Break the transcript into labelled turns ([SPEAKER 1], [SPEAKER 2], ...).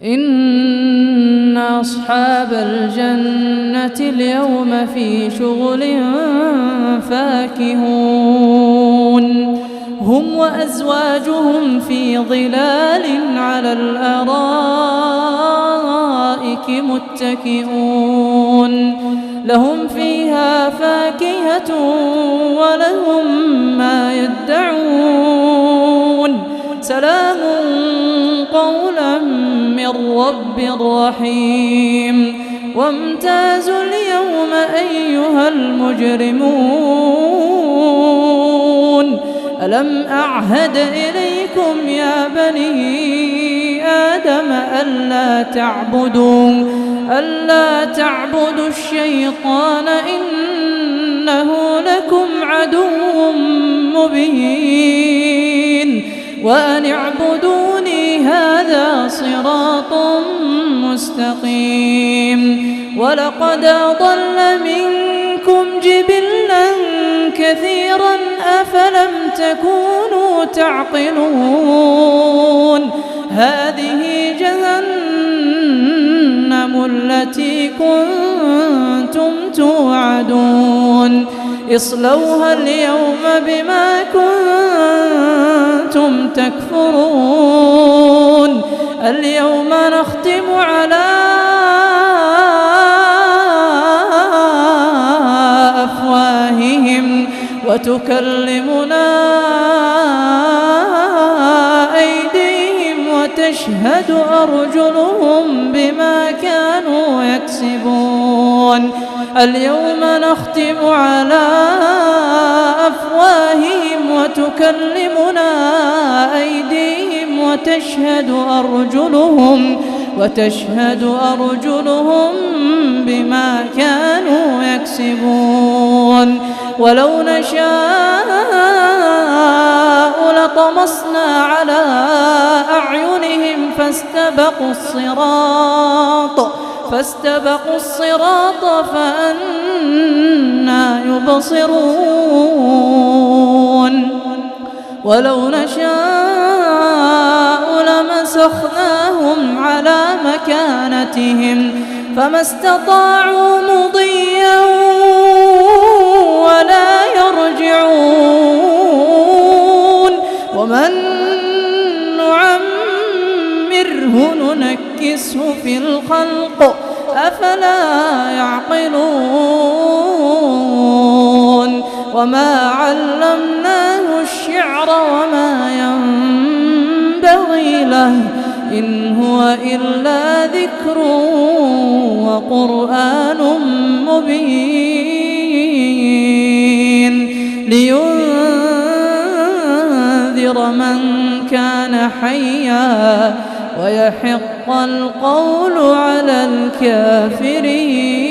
[SPEAKER 1] إن أصحاب الجنة اليوم في شغل فاكهون هم وأزواجهم في ظلال على الأرائك متكئون لهم فيها فاكهة ولهم ما يدعون سلام قولا من رب رحيم وامتازوا اليوم أيها المجرمون ألم أعهد إليكم يا بني آدم ألا تعبدوا الشيطان إنه لكم عدو مبين وأن اعبدوني هذا صراط مستقيم ولقد أضل منكم جبلا كثيرا أفلم تكونوا تعقلون هذه جهنم التي كنتم توعدون اصلوها اليوم بما كنتم تكفرون اليوم نختم على أفواههم وتكلمنا أيديهم وتشهد أرجلهم بما كانوا يكسبون اليوم نختم على أفواههم وتكلمنا أيديهم وتشهد أرجلهم بما كانوا يكسبون ولو نشاء لطمسنا على أعينهم فاستبقوا الصراط فأنى يبصرون ولو نشاء لمسخناهم على مكانتهم فما استطاعوا مضيا ولا يرجعون ومن نعمره ننكسه في الخلق أفلا يعقلون وما علمناه الشعر وما ينبغي له إن هو إلا ذكر وقرآن مبين لينذر من كان حيا ويحق القول على الكافرين.